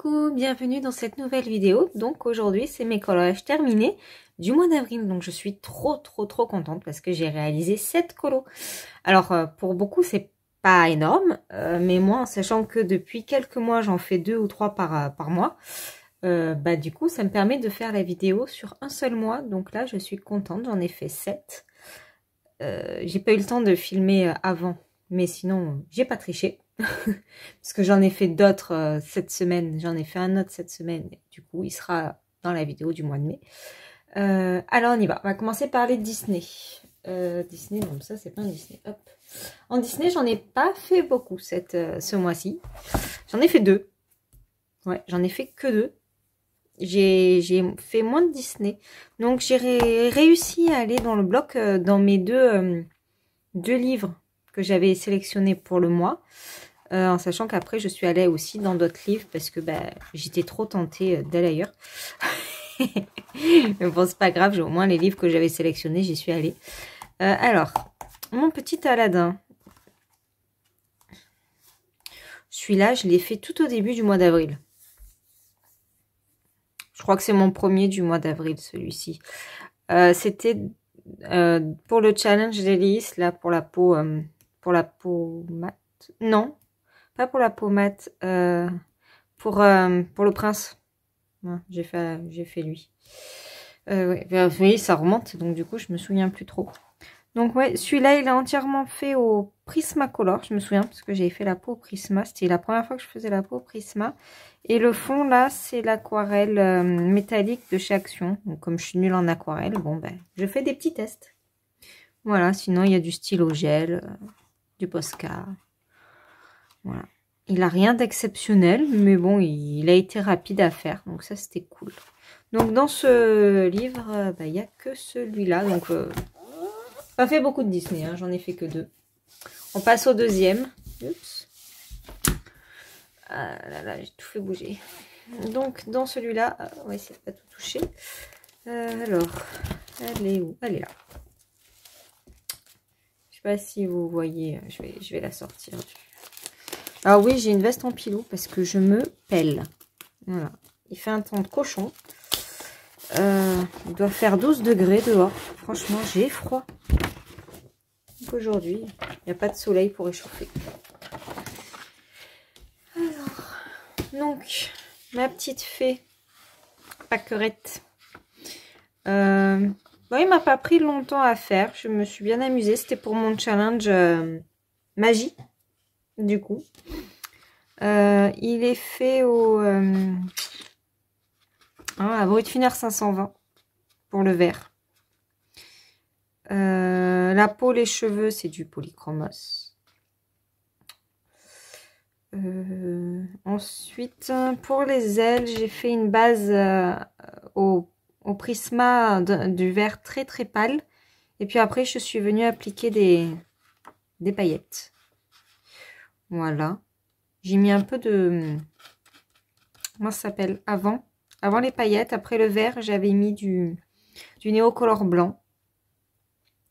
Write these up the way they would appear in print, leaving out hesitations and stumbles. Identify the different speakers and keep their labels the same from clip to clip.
Speaker 1: Coucou, bienvenue dans cette nouvelle vidéo. Donc aujourd'hui c'est mes collages terminés du mois d'avril. Donc je suis trop contente parce que j'ai réalisé 7 colos. Alors pour beaucoup c'est pas énorme, mais moi en sachant que depuis quelques mois j'en fais 2 ou 3 par mois, du coup ça me permet de faire la vidéo sur un seul mois. Donc là je suis contente, j'en ai fait 7. J'ai pas eu le temps de filmer avant, mais sinon j'ai pas triché. Parce que j'en ai fait d'autres cette semaine, j'en ai fait un autre cette semaine, du coup il sera dans la vidéo du mois de mai. Alors on y va, on va commencer par les Disney. Disney, non ça c'est pas un Disney, hop. En Disney j'en ai pas fait beaucoup ce mois-ci, j'en ai fait 2. Ouais, j'en ai fait que 2. J'ai fait moins de Disney, donc j'ai réussi à aller dans le bloc dans mes deux livres que j'avais sélectionnés pour le mois. En sachant qu'après je suis allée aussi dans d'autres livres parce que j'étais trop tentée d'aller ailleurs. Mais bon c'est pas grave, au moins les livres que j'avais sélectionnés j'y suis allée. Alors mon petit Aladdin, celui-là je l'ai fait tout au début du mois d'avril. Je crois que c'est mon premier du mois d'avril celui-ci. C'était pour le challenge d'Hélice là pour la peau mate. Non, pas pour la peau mate, pour le prince. Ouais, j'ai fait lui. Ouais, oui, ça remonte, donc du coup, je me souviens plus trop. Donc ouais, celui-là, il est entièrement fait au Prismacolor. Je me souviens, parce que j'ai fait la peau au Prisma. C'était la première fois que je faisais la peau au Prisma. Et le fond, là, c'est l'aquarelle métallique de chez Action. Donc comme je suis nulle en aquarelle, bon, je fais des petits tests. Voilà, sinon, il y a du stylo gel, du Posca. Voilà. Il n'a rien d'exceptionnel, mais bon, il a été rapide à faire. Donc ça, c'était cool. Donc dans ce livre, il n'y a que celui-là. Donc, pas fait beaucoup de Disney, hein, j'en ai fait que 2. On passe au deuxième. Oups. Ah là là, j'ai tout fait bouger. Donc dans celui-là, on va essayer de pas tout toucher. Alors, elle est où? Elle est là. Je sais pas si vous voyez, je vais la sortir. Alors oui, j'ai une veste en pilou parce que je me pèle. Voilà. Il fait un temps de cochon. Il doit faire 12 degrés dehors. Franchement, j'ai froid. Donc aujourd'hui, il n'y a pas de soleil pour réchauffer. Alors, donc, ma petite fée Pâquerette. Bon, il m'a pas pris longtemps à faire. Je me suis bien amusée. C'était pour mon challenge magie. Du coup, il est fait au à Brutfiner 520 pour le vert. La peau, les cheveux, c'est du polychromos. Ensuite, pour les ailes, j'ai fait une base au Prisma du vert très pâle. Et puis après, je suis venue appliquer des paillettes. Voilà. J'ai mis un peu de... Comment ça s'appelle? Avant les paillettes. Après le vert, j'avais mis du néocolor blanc.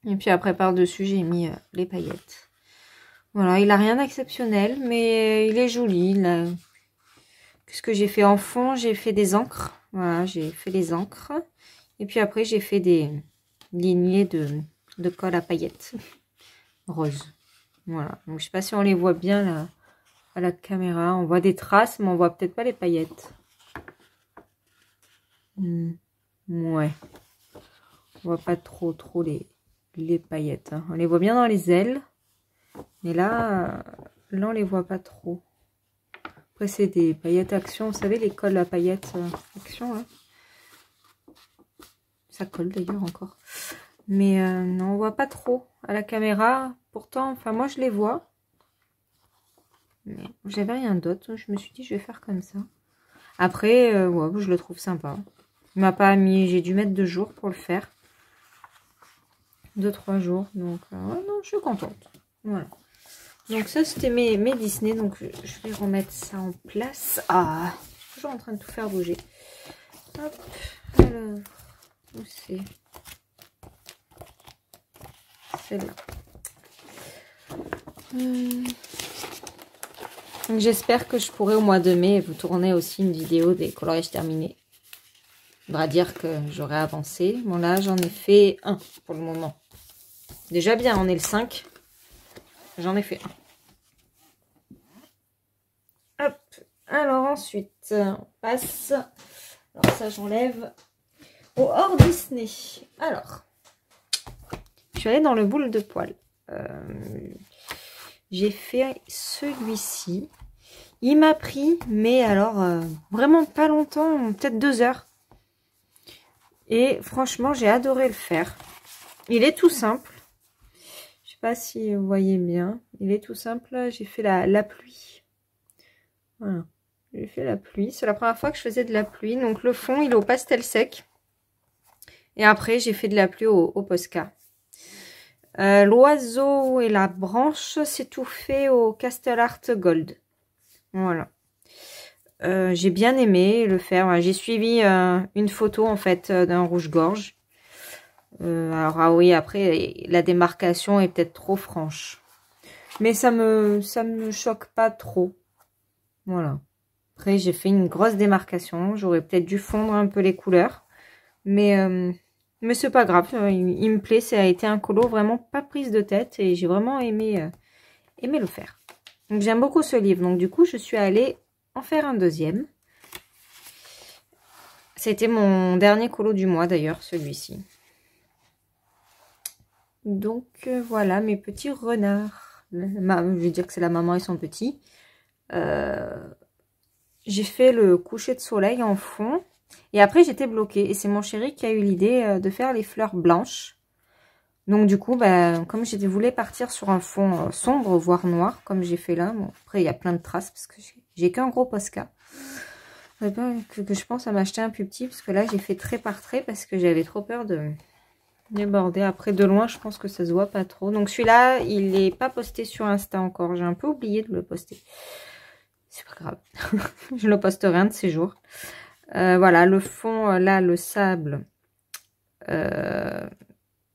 Speaker 1: Et puis après, par-dessus, j'ai mis les paillettes. Voilà, il n'a rien d'exceptionnel, mais il est joli. Qu'est-ce que j'ai fait en fond? J'ai fait des encres. Voilà, j'ai fait les encres. Et puis après, j'ai fait des lignées de colle à paillettes rose. Voilà, donc je sais pas si on les voit bien là, à la caméra. On voit des traces, mais on voit peut-être pas les paillettes. Ouais. On voit pas trop les paillettes. Hein. On les voit bien dans les ailes. Mais là on les voit pas trop. Après, c'est des paillettes Action. Vous savez, les colles à paillettes Action. Hein. Ça colle d'ailleurs encore. Mais non, on voit pas trop à la caméra. Pourtant, enfin, moi, je les vois. Mais j'avais rien d'autre. Je me suis dit, je vais faire comme ça. Après, ouais, je le trouve sympa. Il m'a pas mis... J'ai dû mettre 2 jours pour le faire. 2-3 jours. Donc, non, je suis contente. Voilà. Donc, ça, c'était mes Disney. Donc, je vais remettre ça en place. Ah, je suis toujours en train de tout faire bouger. Hop. Alors, où c'est? Celle-là. J'espère que je pourrai au mois de mai vous tourner aussi une vidéo des coloriages terminés. On va dire que j'aurai avancé. Bon là, j'en ai fait un pour le moment. Déjà bien, on est le 5. J'en ai fait un. Hop. Alors ensuite, on passe. Alors ça, j'enlève au hors Disney. Alors, je suis allée dans le boule de poil. J'ai fait celui-ci. Il m'a pris, mais alors vraiment pas longtemps, peut-être 2 heures. Et franchement, j'ai adoré le faire. Il est tout simple. Je sais pas si vous voyez bien. Il est tout simple. J'ai fait la pluie. Voilà. J'ai fait la pluie. C'est la première fois que je faisais de la pluie. Donc le fond, il est au pastel sec. Et après, j'ai fait de la pluie au Posca. L'oiseau et la branche, c'est tout fait au Castle Art Gold. Voilà. J'ai bien aimé le faire. Voilà. J'ai suivi une photo en fait d'un rouge-gorge. Alors ah oui, après la démarcation est peut-être trop franche. Mais ça me choque pas trop. Voilà. Après j'ai fait une grosse démarcation. J'aurais peut-être dû fondre un peu les couleurs. Mais c'est pas grave. Il me plaît. Ça a été un colo vraiment pas prise de tête. Et j'ai vraiment aimé le faire. Donc j'aime beaucoup ce livre. Donc du coup je suis allée en faire un deuxième. C'était mon dernier colo du mois d'ailleurs, celui-ci. Donc voilà mes petits renards. Je vais dire que c'est la maman et son petit. J'ai fait le coucher de soleil en fond. Et après j'étais bloquée. Et c'est mon chéri qui a eu l'idée de faire les fleurs blanches. Donc du coup, comme je voulais partir sur un fond sombre, voire noir, comme j'ai fait là. Bon, après il y a plein de traces parce que j'ai qu'un gros Posca. Que je pense à m'acheter un plus petit parce que là j'ai fait trait par trait parce que j'avais trop peur de déborder. Après de loin je pense que ça se voit pas trop. Donc celui-là il n'est pas posté sur Insta encore. J'ai un peu oublié de le poster. C'est pas grave. Je le posterai un de ces jours. Voilà le fond là le sable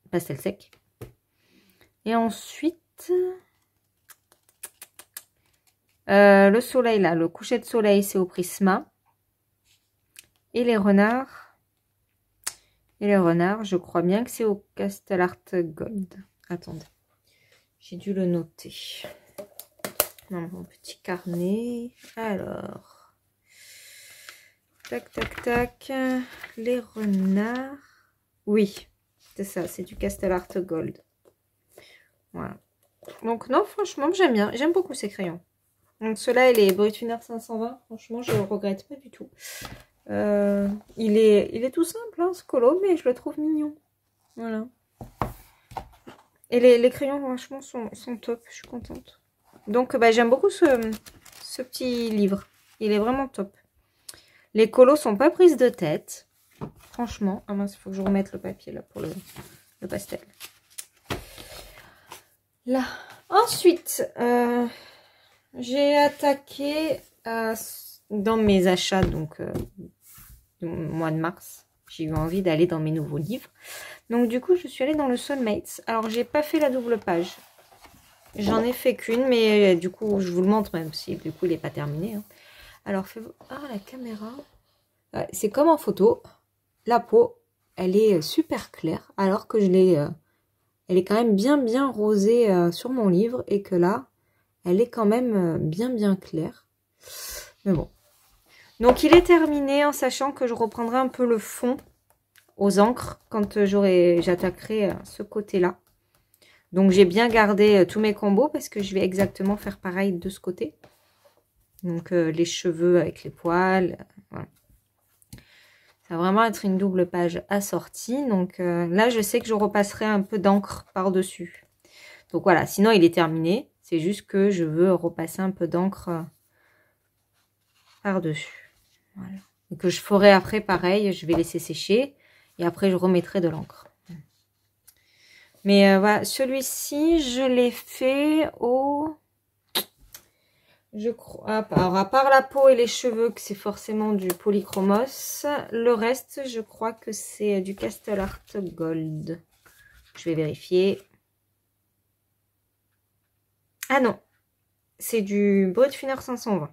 Speaker 1: pastel sec. Et ensuite le soleil là, le coucher de soleil c'est au Prisma. Et les renards, je crois bien que c'est au Castle Art Gold. Attendez, j'ai dû le noter. Dans mon petit carnet. Alors, tac, tac, tac. Les renards. Oui, c'est ça, c'est du Castle Art Gold. Voilà. Donc non, franchement, j'aime bien. J'aime beaucoup ces crayons. Donc ceux-là, il est Brutwiner 520. Franchement, je ne regrette pas du tout. Il est tout simple, hein, ce colo, mais je le trouve mignon. Voilà. Et les crayons, franchement, sont top. Je suis contente. Donc, j'aime beaucoup ce petit livre. Il est vraiment top. Les colos sont pas prises de tête. Franchement. Ah mince, il faut que je remette le papier là pour le pastel. Là. Ensuite, j'ai attaqué dans mes achats, donc du mois de mars. J'ai eu envie d'aller dans mes nouveaux livres. Donc du coup, je suis allée dans le Soulmates. Alors, j'ai pas fait la double page. J'en ai fait qu'une, mais du coup, je vous le montre même si du coup, il n'est pas terminé. Hein. Alors, la caméra. Ouais, c'est comme en photo. La peau, elle est super claire, alors que elle est quand même bien rosée sur mon livre, et que là, elle est quand même bien claire. Mais bon. Donc, il est terminé en sachant que je reprendrai un peu le fond aux encres quand j'attaquerai ce côté-là. Donc, j'ai bien gardé tous mes combos parce que je vais exactement faire pareil de ce côté. Donc, les cheveux avec les poils. Voilà. Ça va vraiment être une double page assortie. Donc, là, je sais que je repasserai un peu d'encre par-dessus. Donc, voilà. Sinon, il est terminé. C'est juste que je veux repasser un peu d'encre par-dessus. Voilà. Et que je ferai après pareil. Je vais laisser sécher. Et après, je remettrai de l'encre. Mais voilà, celui-ci, je l'ai fait au... Je crois... Alors, à part la peau et les cheveux, que c'est forcément du polychromos. Le reste, je crois que c'est du Castle Art Gold. Je vais vérifier. Ah non. c'est du Brutfuner 520.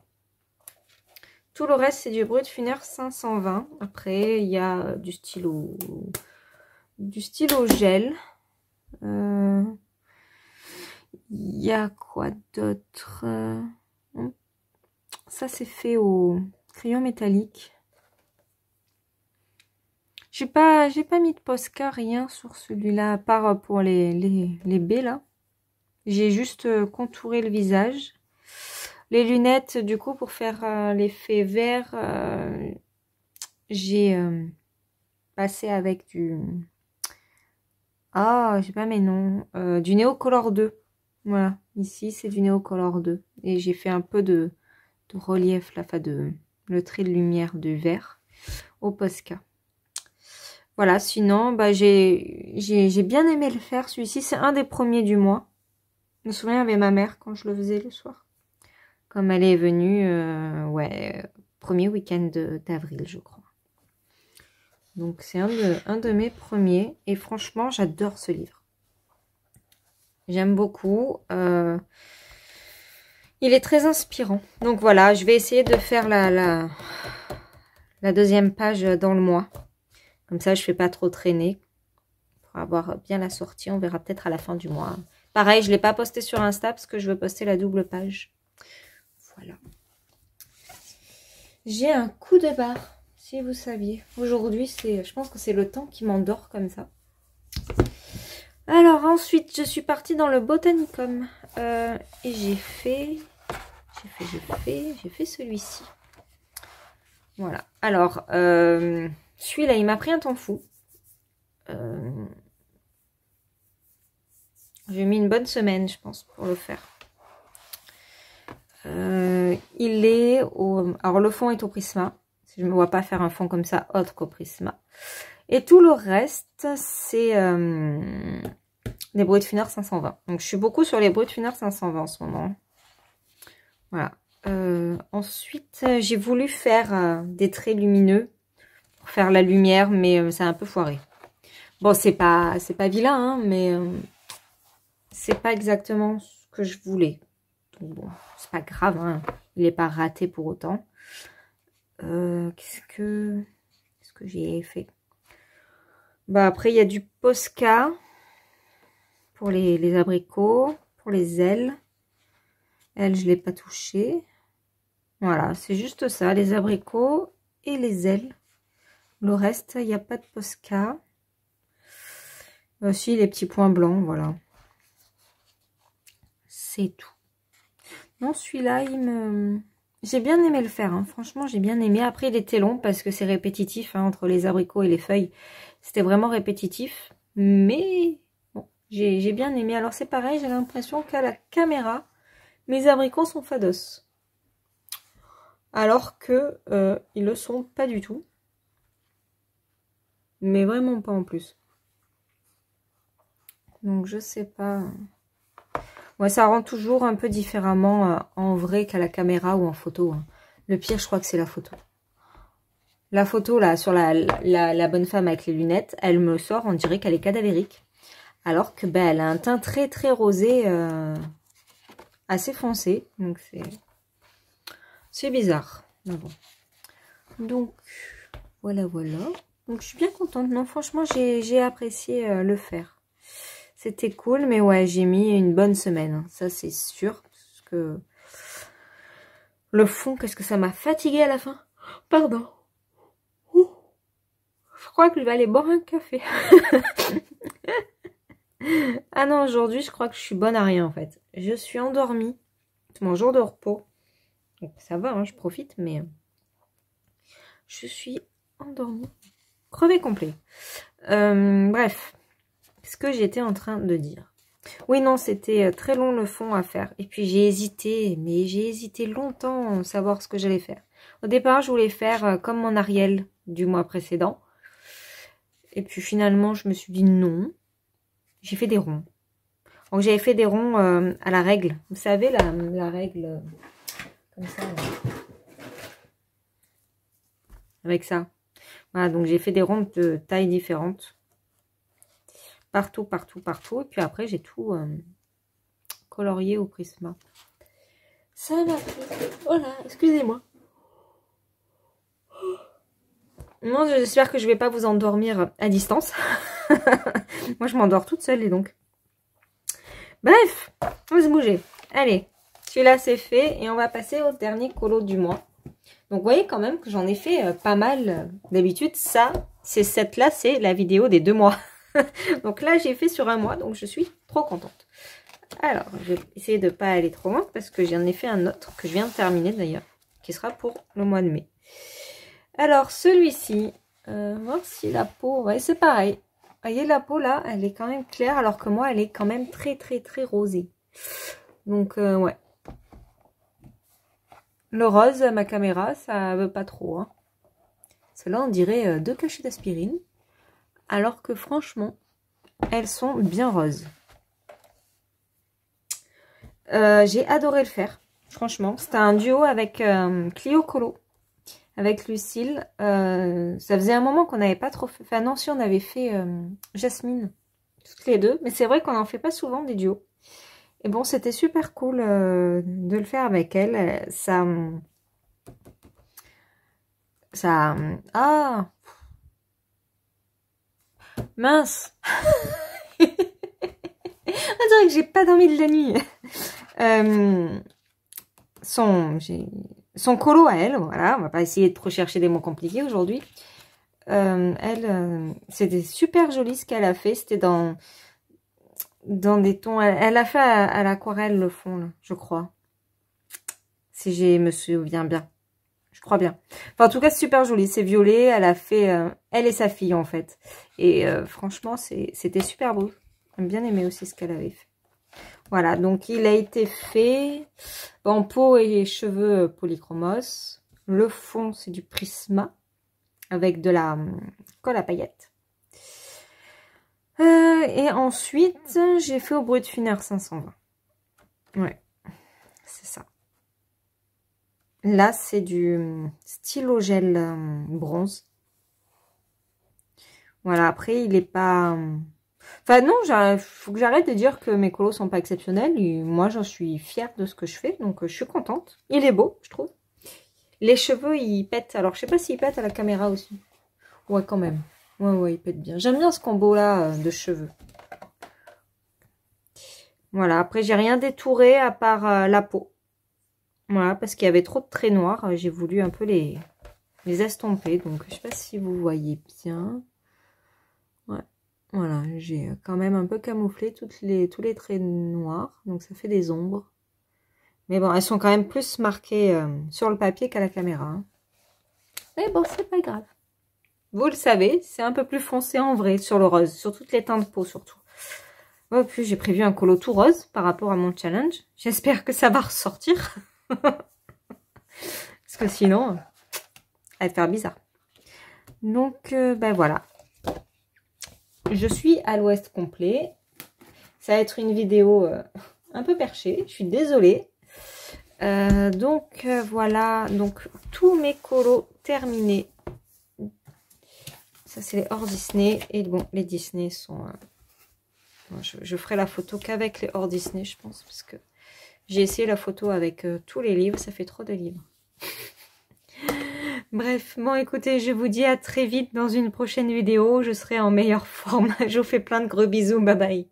Speaker 1: Tout le reste, c'est du Brutfuner 520. Après, il y a du stylo gel. Il y a quoi d'autre? Ça, c'est fait au crayon métallique. J'ai pas mis de Posca, rien sur celui-là, à part pour les baies, là. J'ai juste contouré le visage. Les lunettes, du coup, pour faire l'effet vert, j'ai passé avec du... Ah, j'ai pas mes noms. Du Neocolor 2. Voilà, ici, c'est du Neocolor 2. Et j'ai fait un peu de relief, là, enfin, le trait de lumière du vert au Posca. Voilà, sinon, bah, j'ai bien aimé le faire. Celui-ci, c'est un des premiers du mois. Je me souviens avec ma mère quand je le faisais le soir. Comme elle est venue, ouais, premier week-end d'avril, je crois. Donc, c'est un de mes premiers. Et franchement, j'adore ce livre. J'aime beaucoup. Il est très inspirant. Donc, voilà, je vais essayer de faire la deuxième page dans le mois. Comme ça, je ne fais pas trop traîner. Pour avoir bien la sortie, on verra peut-être à la fin du mois. Pareil, je ne l'ai pas posté sur Insta parce que je veux poster la double page. Voilà. J'ai un coup de barre, si vous saviez. Aujourd'hui, je pense que c'est le temps qui m'endort comme ça. Alors ensuite, je suis partie dans le Botanicum. Et j'ai fait celui-ci. Voilà. Alors, celui-là, il m'a pris un temps fou. J'ai mis une bonne semaine, je pense, pour le faire. Il est au... Alors, le fond est au Prisma. Je ne me vois pas faire un fond comme ça, autre qu'au Prisma. Et tout le reste, c'est des Brutfuner 520. Donc, je suis beaucoup sur les Brutfuner 520 en ce moment. Voilà. Ensuite, j'ai voulu faire des traits lumineux pour faire la lumière, mais ça a un peu foiré. Bon, c'est pas vilain, hein, mais c'est pas exactement ce que je voulais. Donc bon, c'est pas grave, hein, il n'est pas raté pour autant. Qu'est-ce que j'ai fait? Bah après, il y a du Posca pour les abricots, pour les ailes. Elles, je l'ai pas touché. Voilà, c'est juste ça, les abricots et les ailes. Le reste, il n'y a pas de Posca. Aussi, les petits points blancs, voilà. C'est tout. Non, celui-là, j'ai bien aimé le faire, hein. Franchement, j'ai bien aimé. Après, il était long parce que c'est répétitif, hein, entre les abricots et les feuilles. C'était vraiment répétitif. Mais bon, j'ai bien aimé. Alors, c'est pareil, j'ai l'impression qu'à la caméra, mes abricots sont fados. Alors que ils le sont pas du tout. Mais vraiment pas en plus. Donc, je sais pas. Ouais, ça rend toujours un peu différemment en vrai qu'à la caméra ou en photo. Hein. Le pire, je crois que c'est la photo. La photo, là, sur la bonne femme avec les lunettes, elle me sort, on dirait qu'elle est cadavérique. Alors que, ben, elle a un teint très, très rosé, assez foncé. Donc, c'est bizarre. Mais bon. Donc, voilà. Donc, je suis bien contente. Non, franchement, j'ai apprécié le faire. C'était cool, mais ouais, j'ai mis une bonne semaine. Hein. Ça, c'est sûr. Parce que le fond, qu'est-ce que ça m'a fatigué à la fin. Pardon. Ouh. Je crois que je vais aller boire un café. Ah non, aujourd'hui, je crois que je suis bonne à rien, en fait. Je suis endormie. C'est mon jour de repos. Donc, ça va, hein, je profite, mais je suis endormie. Crevée complet. Bref. Ce que j'étais en train de dire. Oui, non, c'était très long le fond à faire. Et puis j'ai hésité, mais j'ai hésité longtemps à savoir ce que j'allais faire. Au départ, je voulais faire comme mon Ariel du mois précédent. Et puis finalement, je me suis dit non. J'ai fait des ronds. Donc j'avais fait des ronds à la règle. Vous savez, la règle comme ça. Là. Avec ça. Voilà, donc j'ai fait des ronds de tailles différentes. Partout. Et puis après, j'ai tout colorié au Prisma. Ça m'a pris. Voilà, excusez-moi. Non, j'espère que je vais pas vous endormir à distance. Moi, je m'endors toute seule et donc. Bref, on va se bouger. Allez, celui-là c'est fait et on va passer au dernier colo du mois. Donc, vous voyez quand même que j'en ai fait pas mal. D'habitude, ça, cette là, c'est la vidéo des 2 mois. Donc là, j'ai fait sur un mois, donc je suis trop contente. Alors, je vais essayer de ne pas aller trop loin parce que j'en ai fait un autre que je viens de terminer d'ailleurs, qui sera pour le mois de mai. Alors, celui-ci, voir si la peau, ouais, c'est pareil. Vous voyez, la peau là, elle est quand même claire, alors que moi, elle est quand même très, très, très rosée. Donc, ouais. Le rose, ma caméra, ça veut pas trop. Hein. Celle-là, on dirait 2 cachets d'aspirine, alors que franchement, elles sont bien roses. J'ai adoré le faire, franchement. C'était un duo avec Clio Colo, avec Lucille. Ça faisait un moment qu'on n'avait pas trop fait. Enfin non, si on avait fait Jasmine, toutes les deux. Mais c'est vrai qu'on n'en fait pas souvent des duos. Et bon, c'était super cool de le faire avec elle. Ah mince. On dirait que j'ai pas dormi de la nuit. Son colo à elle, voilà, on va pas essayer de trop chercher des mots compliqués aujourd'hui. C'était super joli ce qu'elle a fait, c'était dans des tons, elle a fait à l'aquarelle le fond, là, je crois. Si je me souviens bien, je crois bien. Enfin, en tout cas, c'est super joli, c'est violet, elle a fait, elle et sa fille en fait. Et franchement, c'était super beau. J'ai bien aimé aussi ce qu'elle avait fait. Voilà, donc il a été fait en peau et cheveux polychromos. Le fond, c'est du Prisma avec de la colle à paillettes. Et ensuite, j'ai fait au Brut Funère 520. Ouais, c'est ça. Là, c'est du stylo gel bronze. Voilà, après, il est pas... Enfin non, faut que j'arrête de dire que mes colos sont pas exceptionnels. Et moi, j'en suis fière de ce que je fais, donc je suis contente. Il est beau, je trouve. Les cheveux, ils pètent. Alors, je sais pas s'ils pètent à la caméra aussi. Ouais, quand même. Ouais, ils pètent bien. J'aime bien ce combo-là de cheveux. Voilà, après, j'ai rien détouré à part la peau. Voilà, parce qu'il y avait trop de traits noirs. J'ai voulu un peu les estomper. Donc, je sais pas si vous voyez bien. Ouais. Voilà, j'ai quand même un peu camouflé tous les traits noirs, donc ça fait des ombres. Mais bon, elles sont quand même plus marquées sur le papier qu'à la caméra. Hein. Mais bon, c'est pas grave. Vous le savez, c'est un peu plus foncé en vrai sur le rose, sur toutes les teintes de peau surtout. Oh, puis j'ai prévu un colo tout rose par rapport à mon challenge. J'espère que ça va ressortir. Parce que sinon, ça va faire bizarre. Donc, ben voilà. Je suis à l'ouest complet. Ça va être une vidéo un peu perchée. Je suis désolée. Donc, voilà. Donc, tous mes colos terminés. Ça, c'est les hors Disney. Et bon, les Disney sont... je ferai la photo qu'avec les hors Disney, je pense. Parce que j'ai essayé la photo avec tous les livres. Ça fait trop de livres. Bref, bon écoutez, je vous dis à très vite dans une prochaine vidéo. Je serai en meilleure forme. Je vous fais plein de gros bisous. Bye bye.